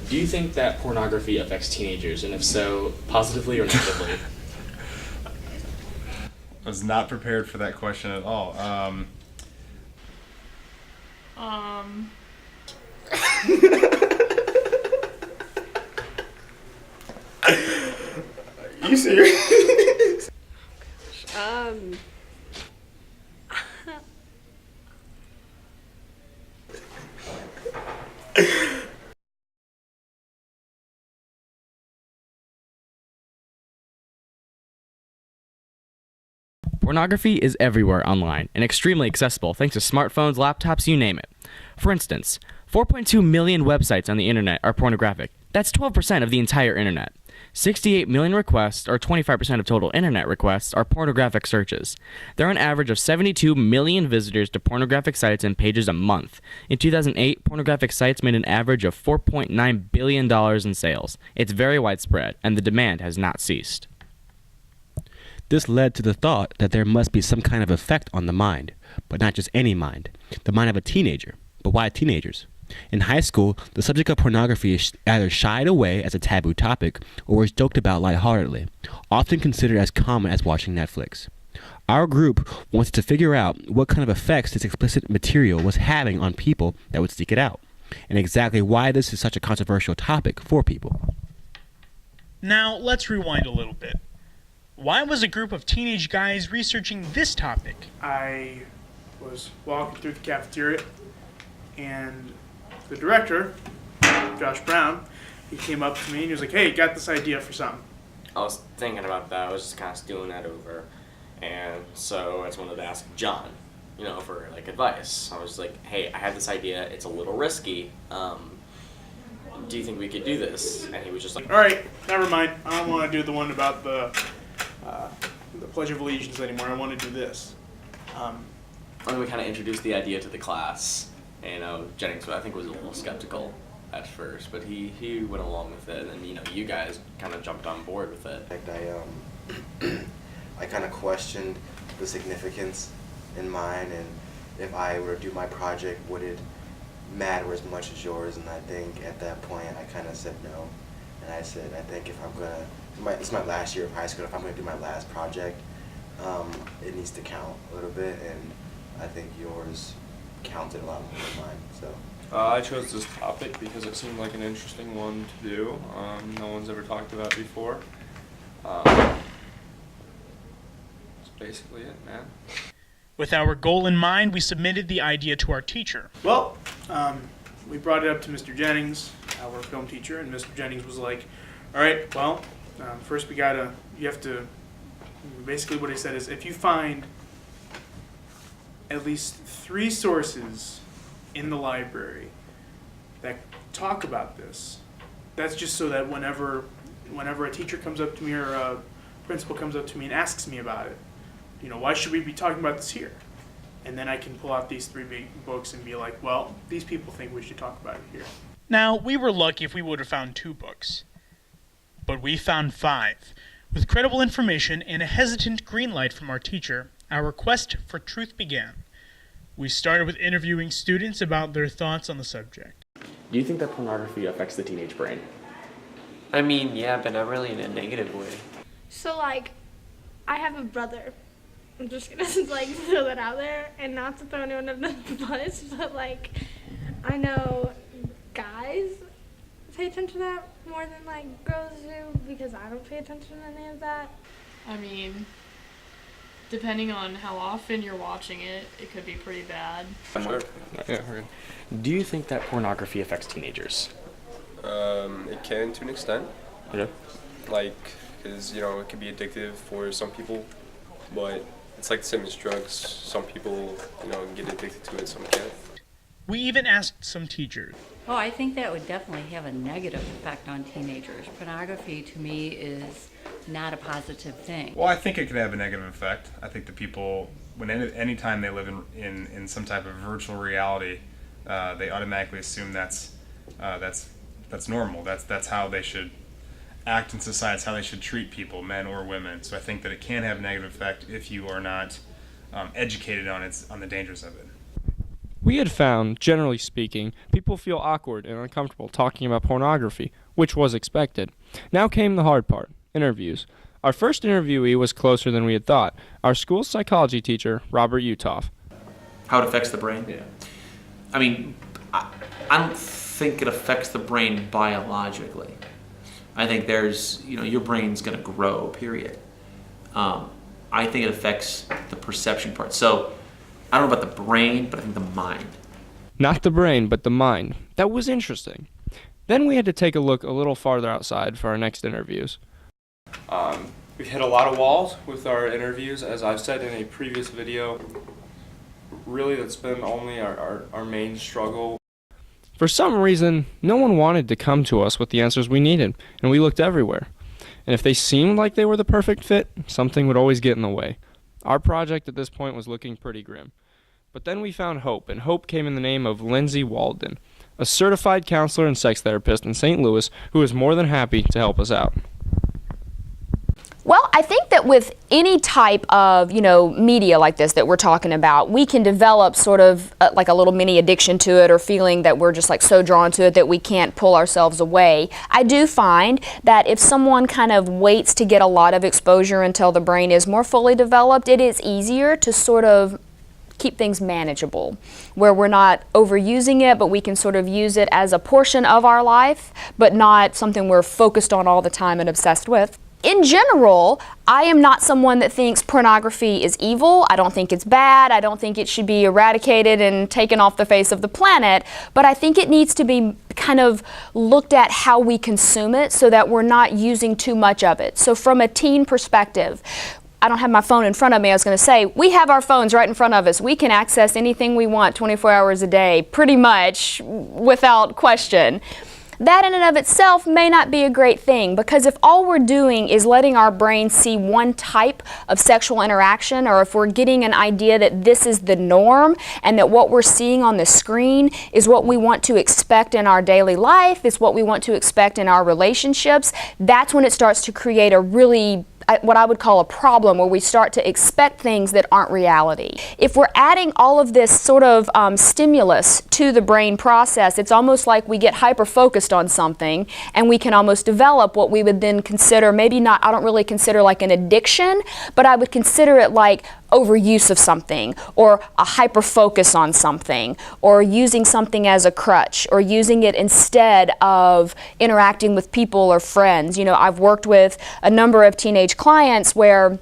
Do you think that pornography affects teenagers, and if so, positively or negatively? I was not prepared for that question at all. You serious? Pornography is everywhere online and extremely accessible thanks to smartphones, laptops, you name it. For instance, 4.2 million websites on the internet are pornographic. That's 12% of the entire internet. 68 million requests, or 25% of total internet requests, are pornographic searches. There are an average of 72 million visitors to pornographic sites and pages a month. In 2008, pornographic sites made an average of $4.9 billion in sales. It's very widespread, and the demand has not ceased. This led to the thought that there must be some kind of effect on the mind, but not just any mind, the mind of a teenager. But why teenagers? In high school, the subject of pornography is either shied away as a taboo topic or is joked about lightheartedly, often considered as common as watching Netflix. Our group wants to figure out what kind of effects this explicit material was having on people that would seek it out, and exactly why this is such a controversial topic for people. Now, let's rewind a little bit. Why was a group of teenage guys researching this topic? I was walking through the cafeteria, and the director, Josh Brown, he came up to me and he was like, "Hey, got this idea for something." I was thinking about that. I was just kind of stewing that over. And so I just wanted to ask John, for advice. I was like, hey, I have this idea. It's a little risky. Do you think we could do this? And he was just like, "All right, never mind. I don't want to do the one about the Pledge of Allegiance anymore. I want to do this." and then we kind of introduced the idea to the class. And Jennings, I think, was a little skeptical at first, but he went along with it. And then, you guys kind of jumped on board with it. I kind of questioned the significance in mine, and if I were to do my project, would it matter as much as yours? And I think at that point I kind of said no, and I said I think if I'm gonna, this is my last year of high school, if I'm gonna do my last project, it needs to count a little bit, and I think yours counted a lot more than mine. So I chose this topic because it seemed like an interesting one to do. No one's ever talked about before. That's basically it, man. With our goal in mind, we submitted the idea to our teacher. Well, we brought it up to Mr. Jennings, our film teacher, and Mr. Jennings was like, "All right, well, first basically what he said is, if you find at least 3 sources in the library that talk about this, that's just so that whenever a teacher comes up to me or a principal comes up to me and asks me about it, why should we be talking about this here?" And then I can pull out these 3 big books and be like, well, these people think we should talk about it here. Now, we were lucky if we would have found 2 books. But we found 5. With credible information and a hesitant green light from our teacher, our quest for truth began. We started with interviewing students about their thoughts on the subject. Do you think that pornography affects the teenage brain? I mean, yeah, but not really in a negative way. So, I have a brother. I'm just gonna, throw that out there, and not to throw anyone under the bus, but, I know guys pay attention to that more than, girls do, because I don't pay attention to any of that. I mean, depending on how often you're watching it, it could be pretty bad. Sure. Yeah, we're good. Do you think that pornography affects teenagers? It can to an extent. Yeah. Because, it can be addictive for some people, but it's like the same as drugs. Some people, get addicted to it, some can't. We even asked some teachers. Oh, I think that would definitely have a negative effect on teenagers. Pornography, to me, is not a positive thing. Well, I think it could have a negative effect. I think the people, any time they live in some type of virtual reality, they automatically assume that's normal. That's how they should act in society. It's how they should treat people, men or women. So I think that it can have a negative effect if you are not educated on the dangers of it. We had found, generally speaking, people feel awkward and uncomfortable talking about pornography, which was expected. Now came the hard part, interviews. Our first interviewee was closer than we had thought, our school's psychology teacher, Robert Utoff. How it affects the brain? Yeah. I mean, I don't think it affects the brain biologically. I think your brain's going to grow, period. I think it affects the perception part. So, I don't know about the brain, but I think the mind. Not the brain, but the mind. That was interesting. Then we had to take a look a little farther outside for our next interviews. We've hit a lot of walls with our interviews, as I've said in a previous video. Really, that's been only our main struggle. For some reason, no one wanted to come to us with the answers we needed, and we looked everywhere. And if they seemed like they were the perfect fit, something would always get in the way. Our project at this point was looking pretty grim. But then we found hope, and hope came in the name of Lindsay Walden, a certified counselor and sex therapist in St. Louis who is more than happy to help us out. Well, I think that with any type of, media like this that we're talking about, we can develop sort of like a little mini addiction to it, or feeling that we're just like so drawn to it that we can't pull ourselves away. I do find that if someone kind of waits to get a lot of exposure until the brain is more fully developed, it is easier to sort of keep things manageable, where we're not overusing it, but we can sort of use it as a portion of our life, but not something we're focused on all the time and obsessed with. In general, I am not someone that thinks pornography is evil. I don't think it's bad. I don't think it should be eradicated and taken off the face of the planet. But I think it needs to be kind of looked at how we consume it so that we're not using too much of it. So from a teen perspective, I don't have my phone in front of me. I was going to say, we have our phones right in front of us. We can access anything we want 24 hours a day, pretty much without question. That in and of itself may not be a great thing, because if all we're doing is letting our brain see one type of sexual interaction, or if we're getting an idea that this is the norm and that what we're seeing on the screen is what we want to expect in our daily life, is what we want to expect in our relationships, that's when it starts to create a really what I would call a problem, where we start to expect things that aren't reality. If we're adding all of this sort of stimulus to the brain process, it's almost like we get hyper-focused on something, and we can almost develop what we would then consider, maybe not, I don't really consider like an addiction, but I would consider it like overuse of something, or a hyper-focus on something, or using something as a crutch, or using it instead of interacting with people or friends. I've worked with a number of teenage clients where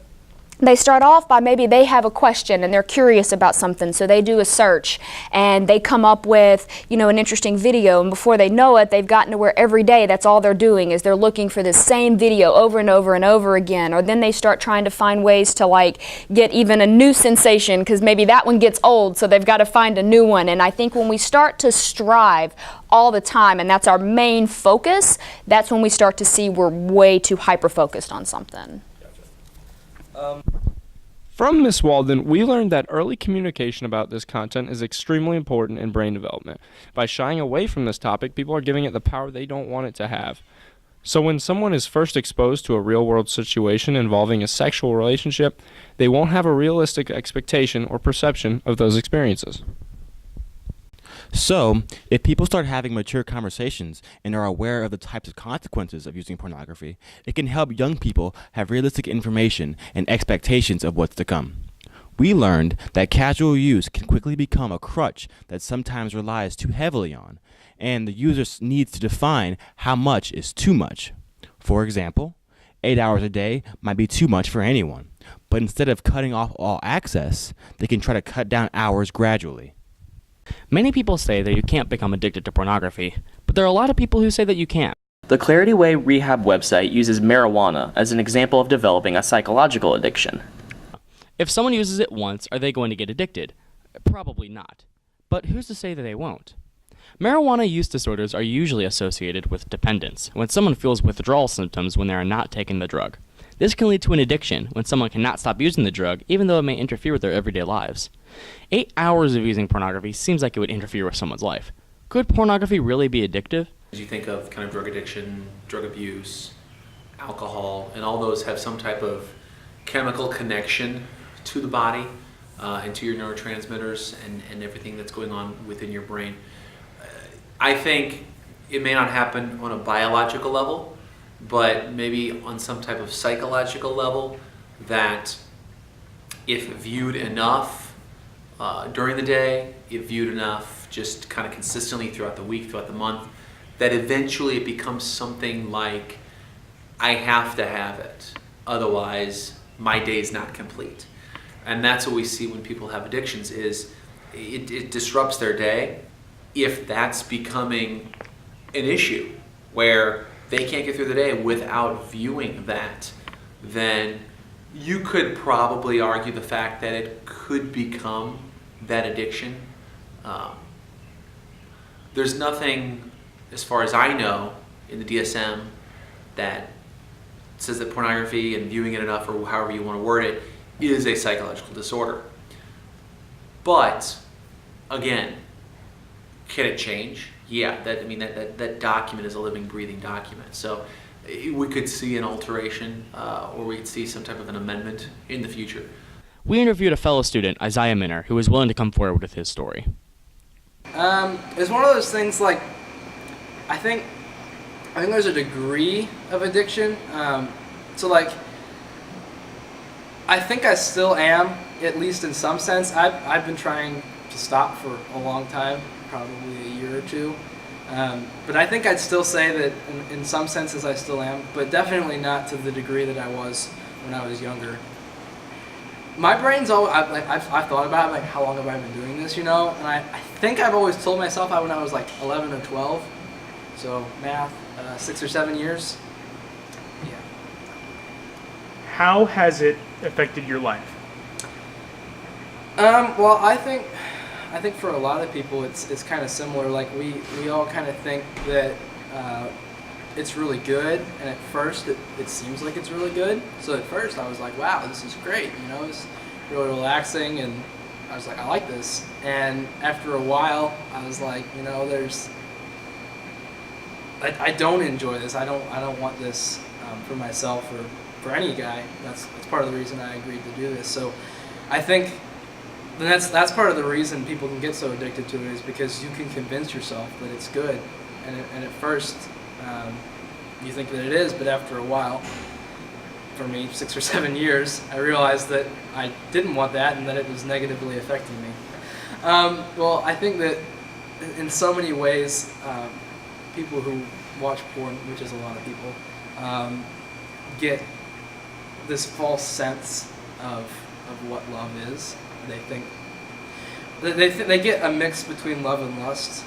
they start off by maybe they have a question and they're curious about something, so they do a search and they come up with, an interesting video, and before they know it, they've gotten to where every day that's all they're doing is they're looking for this same video over and over and over again. Or then they start trying to find ways to get even a new sensation, because maybe that one gets old, so they've got to find a new one. And I think when we start to strive all the time, and that's our main focus, that's when we start to see we're way too hyper-focused on something. From Ms. Walden, we learned that early communication about this content is extremely important in brain development. By shying away from this topic, people are giving it the power they don't want it to have. So when someone is first exposed to a real-world situation involving a sexual relationship, they won't have a realistic expectation or perception of those experiences. So, if people start having mature conversations and are aware of the types of consequences of using pornography, it can help young people have realistic information and expectations of what's to come. We learned that casual use can quickly become a crutch that sometimes relies too heavily on, and the user needs to define how much is too much. For example, 8 hours a day might be too much for anyone, but instead of cutting off all access, they can try to cut down hours gradually. Many people say that you can't become addicted to pornography, but there are a lot of people who say that you can. The Clarity Way Rehab website uses marijuana as an example of developing a psychological addiction. If someone uses it once, are they going to get addicted? Probably not. But who's to say that they won't? Marijuana use disorders are usually associated with dependence, when someone feels withdrawal symptoms when they are not taking the drug. This can lead to an addiction when someone cannot stop using the drug, even though it may interfere with their everyday lives. 8 hours of using pornography seems like it would interfere with someone's life. Could pornography really be addictive? As you think of kind of drug addiction, drug abuse, alcohol, and all those have some type of chemical connection to the body. and to your neurotransmitters and everything that's going on within your brain. I think it may not happen on a biological level, but maybe on some type of psychological level, that if viewed enough during the day, if viewed enough just kind of consistently throughout the week, throughout the month, that eventually it becomes something like, I have to have it, otherwise my day's not complete. And that's what we see when people have addictions, is it disrupts their day. If that's becoming an issue where they can't get through the day without viewing that, then you could probably argue the fact that it could become that addiction. There's nothing, as far as I know, in the DSM that says that pornography and viewing it enough, or however you want to word it, is a psychological disorder. But again, can it change? Yeah, that document is a living, breathing document. So we could see an alteration, or we could see some type of an amendment in the future. We interviewed a fellow student, Isaiah Minner, who was willing to come forward with his story. It's one of those things, like, I think there's a degree of addiction. So like, I think I still am, at least in some sense. I've been trying to stop for a long time, probably a year or two. But I think I'd still say that in some senses I still am, but definitely not to the degree that I was when I was younger. My brain's always, I've thought about it, like, how long have I been doing this, you know? And I think I've always told myself when I was like 11 or 12, so math, 6 or 7 years. Yeah. How has it affected your life? Well, I think for a lot of people it's kind of similar. Like, we all kind of think that it's really good, and at first it seems like it's really good. So at first I was like, wow, this is great, you know, it's really relaxing, and I was like, I like this. And after a while I was like, you know, I don't enjoy this. I don't want this for myself or for any guy. That's part of the reason I agreed to do this. So I think that's part of the reason people can get so addicted to it, is because you can convince yourself that it's good, and at first you think that it is, but after a while, for me, 6 or 7 years, I realized that I didn't want that, and that it was negatively affecting me. Well, I think that in so many ways, people who watch porn, which is a lot of people, get this false sense of what love is. They think they get a mix between love and lust.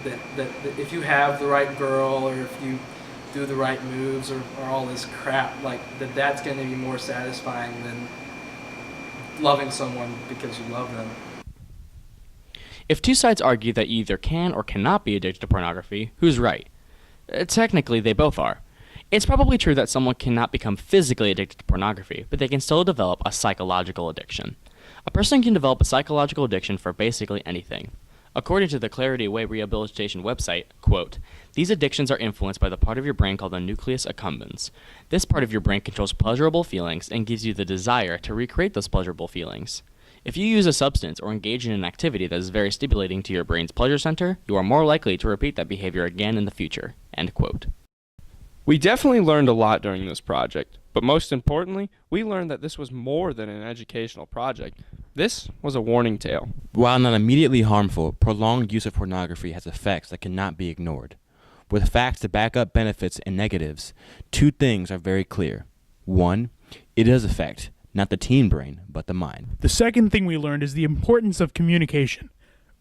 That if you have the right girl, or if you do the right moves, or all this crap, like that's going to be more satisfying than loving someone because you love them. If two sides argue that you either can or cannot be addicted to pornography, who's right? Technically, they both are. It's probably true that someone cannot become physically addicted to pornography, but they can still develop a psychological addiction. A person can develop a psychological addiction for basically anything. According to the Clarity Away Rehabilitation website, quote, "These addictions are influenced by the part of your brain called the nucleus accumbens. This part of your brain controls pleasurable feelings and gives you the desire to recreate those pleasurable feelings. If you use a substance or engage in an activity that is very stimulating to your brain's pleasure center, you are more likely to repeat that behavior again in the future." End quote. We definitely learned a lot during this project, but most importantly, we learned that this was more than an educational project. This was a warning tale. While not immediately harmful, prolonged use of pornography has effects that cannot be ignored. With facts to back up benefits and negatives, two things are very clear. One, it does affect not the teen brain, but the mind. The second thing we learned is the importance of communication.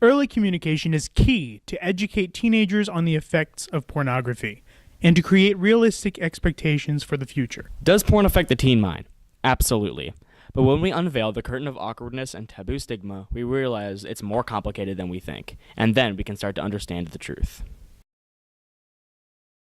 Early communication is key to educate teenagers on the effects of pornography and to create realistic expectations for the future. Does porn affect the teen mind? Absolutely. But when we unveil the curtain of awkwardness and taboo stigma, we realize it's more complicated than we think, and then we can start to understand the truth.